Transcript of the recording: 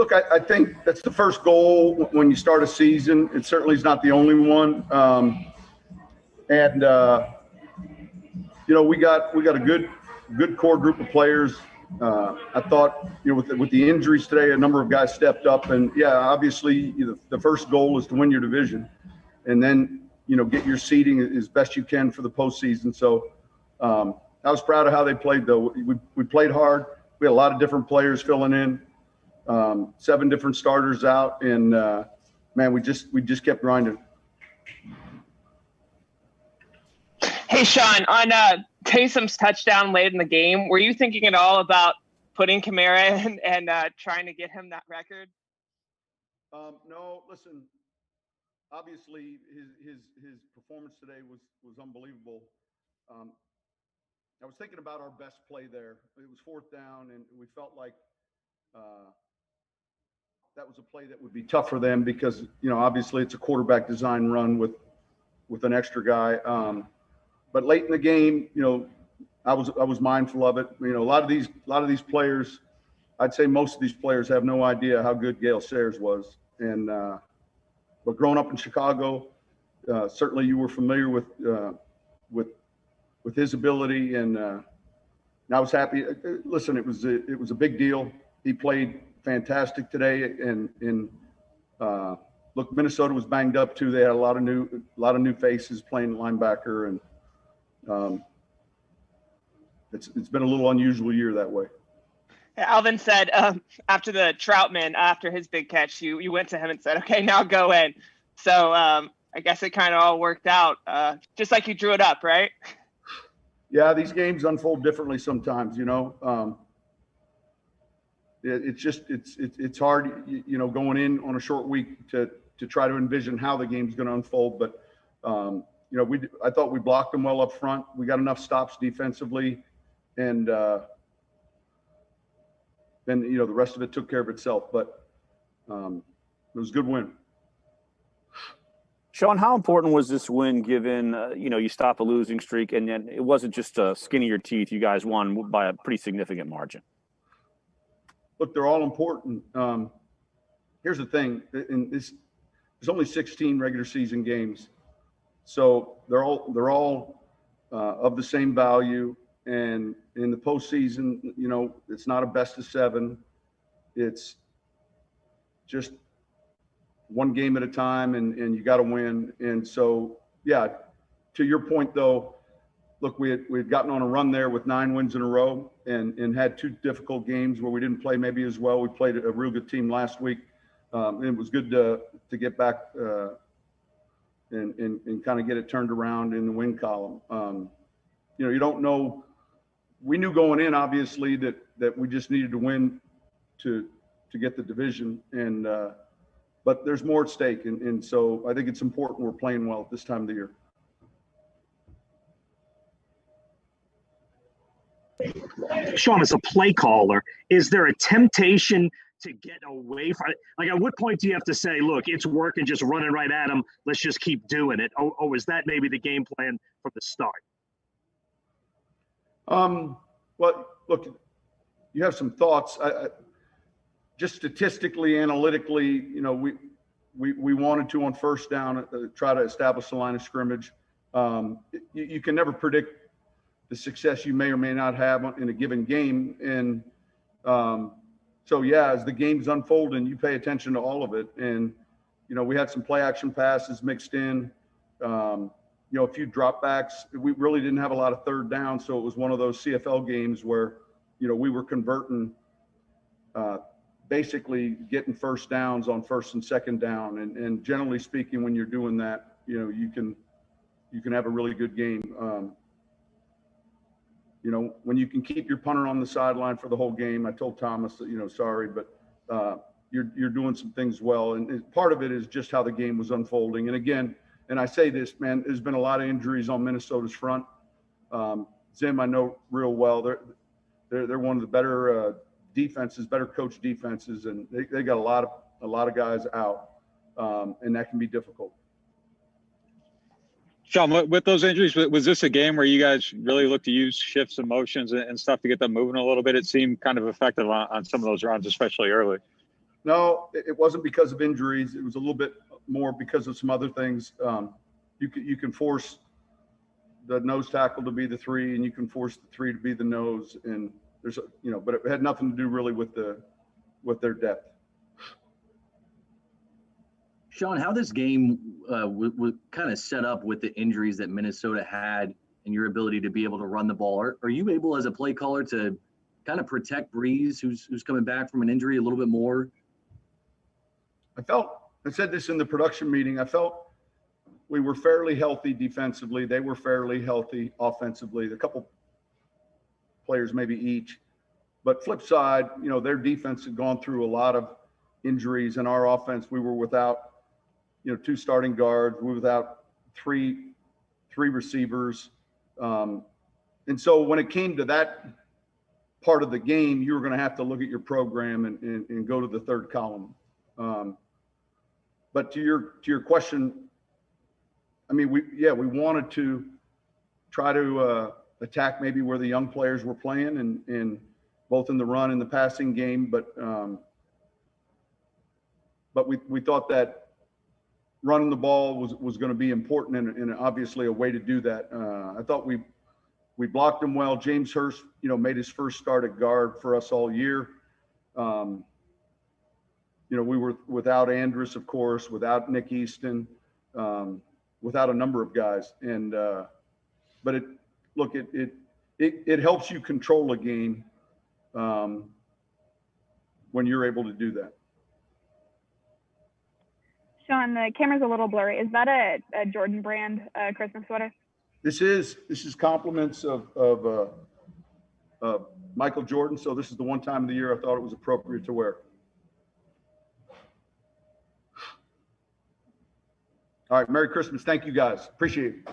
Look, I think that's the first goal when you start a season. It certainly is not the only one. We got a good core group of players. I thought, with the injuries today, a number of guys stepped up, and obviously the first goal is to win your division, and then get your seeding as best you can for the postseason. So I was proud of how they played, though. We played hard. We had a lot of different players filling in. 7 different starters out, and man, we just kept grinding. Hey, Sean, on Taysom's touchdown late in the game, were you thinking at all about putting Kamara in and trying to get him that record? No, listen. Obviously, his performance today was unbelievable. I was thinking about our best play there. It was 4th down, and we felt like that was a play that would be tough for them because, obviously it's a quarterback design run with an extra guy. But late in the game, I was mindful of it. A lot of these players, I'd say most of these players have no idea how good Gale Sayers was. And but growing up in Chicago, certainly you were familiar with his ability, and I was happy. Listen, it was a big deal. He played fantastic today, and look, Minnesota was banged up too. They had a lot of new faces playing linebacker, and it's been a little unusual year that way. Alvin said after the Troutman, after his big catch, you went to him and said, "Okay, now go in." So I guess it kind of all worked out, just like you drew it up, right? Yeah, these games unfold differently sometimes. It's hard, going in on a short week to try to envision how the game's going to unfold. But I thought we blocked them well up front. We got enough stops defensively, and then the rest of it took care of itself. But it was a good win. Sean, how important was this win given, you stopped a losing streak, and then it wasn't just a skin of your teeth. You guys won by a pretty significant margin. Look, they're all important. Here's the thing. There's only 16 regular season games. So they're all of the same value. And in the postseason, it's not a best of 7. It's just one game at a time, and you got to win. And so, to your point, though, look, we had gotten on a run there with 9 wins in a row and had 2 difficult games where we didn't play maybe as well. We played a real good team last week. It was good to get back and kind of get it turned around in the win column. You don't know. We knew going in, obviously, that we just needed to win to get the division, and but there's more at stake, and so I think it's important we're playing well at this time of the year. Sean, as a play caller, is there a temptation to get away from it? Like, at what point do you have to say, look, it's working, just running right at them, let's just keep doing it? Or is that maybe the game plan from the start? Well, look, you have some thoughts. Just statistically, analytically, we wanted to, on first down, try to establish the line of scrimmage. You can never predict the success you may or may not have in a given game. And so, as the game's unfolding, you pay attention to all of it. And, we had some play action passes mixed in, a few dropbacks. We really didn't have a lot of third down. So it was one of those CFL games where, we were converting, basically getting first downs on first and second down. And generally speaking, when you're doing that, you can have a really good game. When you can keep your punter on the sideline for the whole game, I told Thomas, sorry, but you're doing some things well. And part of it is just how the game was unfolding. And again, and I say this, man, there's been a lot of injuries on Minnesota's front. Zim, I know real well. They're one of the better defenses, better coached defenses, and they got a lot of guys out, and that can be difficult. Sean, with those injuries, was this a game where you guys really looked to use shifts and motions and stuff to get them moving a little bit? It seemed kind of effective on some of those runs, especially early. No, it wasn't because of injuries. It was a little bit more because of some other things. You can force the nose tackle to be the 3, and you can force the 3 to be the nose, and there's but it had nothing to do really with their depth. Sean, how this game was kind of set up with the injuries that Minnesota had and your ability to be able to run the ball. Are you able as a play caller to kind of protect Breeze, who's coming back from an injury a little bit more? I said this in the production meeting, I felt we were fairly healthy defensively. They were fairly healthy offensively. A couple players maybe each. But flip side, their defense had gone through a lot of injuries. In our offense, we were without 2 starting guards. We were without three receivers. And so when it came to that part of the game, you were going to have to look at your program and go to the third column. But to your question, I mean, we wanted to try to attack maybe where the young players were playing, and both in the run and the passing game. But we thought that running the ball was going to be important, and obviously a way to do that. I thought we blocked him well. James Hurst, made his first start at guard for us all year. We were without Andrus, of course, without Nick Easton, without a number of guys. And but it helps you control a game when you're able to do that. Sean, the camera's a little blurry. Is that a Jordan brand Christmas sweater? This is compliments of Michael Jordan. So this is the one time of the year I thought it was appropriate to wear. All right. Merry Christmas. Thank you guys. Appreciate it.